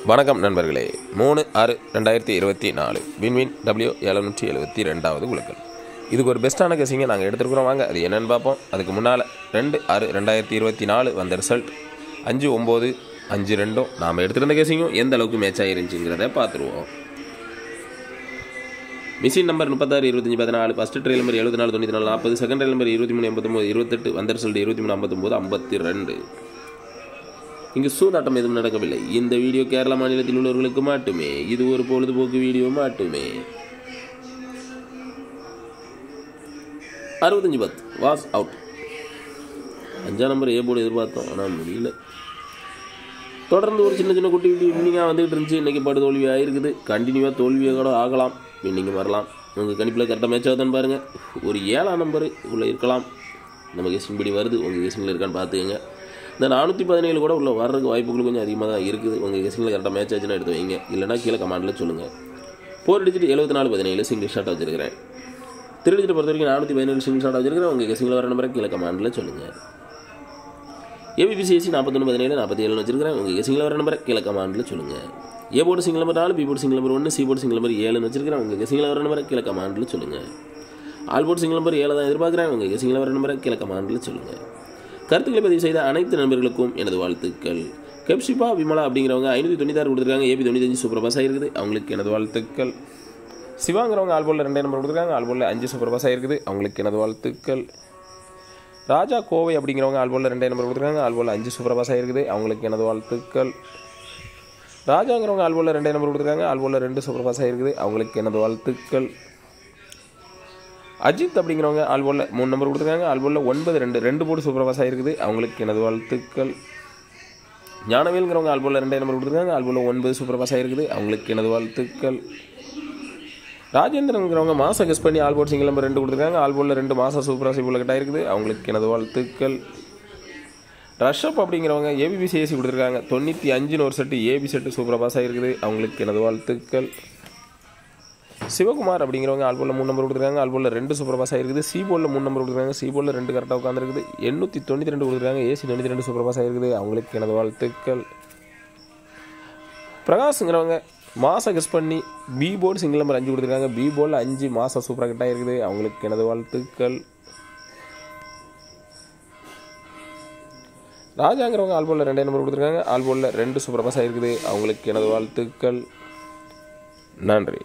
வணக்கம் நண்பர்களே. 3/6/2024 வின்வின் W772வது குழுக்கள். இதுக்கு ஒரு பெஸ்ட்டான கெஸிங்கை நாங்கள் எடுத்துருக்குறோம். வாங்க அது என்னென்னு பார்ப்போம். அதுக்கு முன்னால் 2/6/2024 வந்த ரிசல்ட் 5/9/5 நாம் எடுத்துருந்த கெஸிங்கும் எந்த அளவுக்கு மேட்ச் ஆகிருந்துச்சுங்கிறத பார்த்துருவோம். Machine number 36-25-14, first trial number 74-94-40, second trial number 23-89-28, வந்த ரிசல்ட் 23-59-52. இங்கு சூதாட்டம் எதுவும் நடக்கவில்லை. இந்த வீடியோ கேரளா மாநிலத்தில் உள்ளவர்களுக்கு மட்டுமே. இது ஒரு பொழுதுபோக்கு வீடியோ மட்டுமே. 65-10 வாஸ் அவுட். 5ஆம் நம்பர் ஏ போர்டு எதிர்பார்த்தோம், ஆனால் முடியல. தொடர்ந்து ஒரு சின்ன சின்ன குட்டி வின்னிங்காக வந்துகிட்டு இருந்துச்சு. இன்றைக்கி படு தோல்வியாக இருக்குது. கண்டினியூவாக தோல்வியாக கூட ஆகலாம், வின்னிங்கு வரலாம். உங்கள் கணிப்பில் கரெக்டாக மேட்ச் ஆகுதான்னு பாருங்கள். ஒரு 7ஆம் நம்பர் உள்ளே இருக்கலாம். நம்ம கெஸிங் படி வருது, உங்கள் கெஸிங்கில் இருக்கான்னு பார்த்துக்கங்க. இந்த 417 கூட உள்ள வர்றதுக்கு வாய்ப்புகள் கொஞ்சம் அதிகமாக தான் இருக்குது. உங்கள் கெஸிங்கில் கரெக்டாக மேட்ச் ஆச்சுன்னா எடுத்து வைங்க, இல்லைனா கீழே கமெண்டில் சொல்லுங்கள். 4 டிஜிட் 74-17 சிங்கிள் ஷாட் வச்சுருக்கிறேன். 3 டிஜிட் பொறுத்த வரைக்கும் 417 சிங்கிள் ஷாட் வச்சுருக்கிறேன். உங்கள் கெஸிங்கில் வர நம்பரை கீழே கமெண்டில் சொல்லுங்கள். ABCSC 41-17-47 வச்சுருக்கிறேன். உங்கள் கெஸிங்கில் வர நம்பரை கீழே கமெண்டில் சொல்லுங்கள். A board single number 4, B board single number 1, C board single number 7 வச்சுருக்கிறேன். உங்கள் கெஸிங்கில் வர நம்பரை கீழே கமெண்டில் சொல்லுங்கள். ஆல் போர்டு சிங்கிள் நம்பர் 7 தான் எதிர்பார்க்குறேன். உங்கள் கெஸிங்கில் வர நம்பரை கீழே கமெண்டில் சொல்லுங்கள். கருத்துக்களை பதிவு செய்த அனைத்து நண்பர்களுக்கும் எனது வாழ்த்துக்கள். கெப்சிபா விமலா அப்படிங்கிறவங்க 596 கொடுத்துருக்காங்க. AB 95 சூப்பர் பாஸ் ஆகிருக்குது, அவங்களுக்கு எனது வாழ்த்துக்கள். சிவாங்கிறவங்க ஆல்போலில் 2 நம்பர் கொடுத்துருக்காங்க. ஆல்போலில் 5 சூப்பர் பாஸ் ஆகிருக்குது, அவங்களுக்கு எனது வாழ்த்துக்கள். ராஜா கோவை அப்படிங்கிறவங்க ஆல்போலில் 2 நம்பர் கொடுத்துருக்காங்க. ஆல்போலில் 5 சூப்பர் பாஸ் ஆகிருக்குது, அவங்களுக்கு எனது வாழ்த்துக்கள். ராஜாங்கிறவங்க ஆல்போலில் 2 நம்பர் கொடுத்துருக்காங்க. ஆல்போலில் 2 சூப்பர் பாஸ் ஆகிருக்குது, அவங்களுக்கு எனது வாழ்த்துக்கள். அஜித் அப்படிங்கிறவங்க ஆல்போலில் 3 நம்பர் கொடுத்துருக்காங்க. ஆல்போலில் 9-2 போர்டு சூப்பர் பாஸ் ஆகிருக்குது, அவங்களுக்கு எனது வாழ்த்துக்கள். ஞானவேலுங்கிறவங்க ஆல்போலில் 2 நம்பர் கொடுத்துருக்காங்க. ஆல்போலில் 9 சூப்பர் பாஸ் ஆகிருக்குது, அவங்களுக்கு எனது வாழ்த்துக்கள். ராஜேந்திரங்கிறவங்க மாசம் கெஸ் பண்ணி ஆல்போர்ட் சிங்கிள் நம்பர் 2 கொடுத்துருக்காங்க. ஆல்போலில் 2 மாசம் சூப்பர் பாஸ் இவ்வளோ கட்டாக இருக்குது, அவங்களுக்கு எனது வாழ்த்துக்கள். ரஷப் அப்படிங்கிறவங்க ABCSC கொடுத்துருக்காங்க. 95 ஒரு set AB set super pass ஆகிருக்குது, அவங்களுக்கு எனது வாழ்த்துக்கள். சிவகுமார் அப்படிங்கிறவங்க ஆல்போலில் 3 நம்பர் கொடுத்துருக்காங்க. ஆல்போலில் 2 சூப்பர் பாஸ் ஆகிருக்குது. சி போர்டில் 3 நம்பர் கொடுத்துருக்காங்க. சி போர்டில் 2 கரெக்டாக உட்காந்துருக்குது. 892 கொடுத்துருக்காங்க. AC 92 சூப்பர் பாஸ் ஆகிருக்குது, அவங்களுக்கு எனது வாழ்த்துக்கள். பிரகாஷ்ங்கிறவங்க மாதம் கெஸ் பண்ணி பி போர்டு சிங்கிள் நம்பர் 5 கொடுத்துருக்காங்க. பி போர்டில் 5 மாதம் சூப்பராக கட்டாக இருக்குது, அவங்களுக்கு எனது வாழ்த்துக்கள். ராஜாங்கிறவங்க ஆல்போலில் 2 நம்பர் கொடுத்துருக்காங்க. ஆல்போலில் 2 சூப்பர் பாஸ் ஆகிருக்குது, அவங்களுக்கு எனது வாழ்த்துக்கள். நன்றி.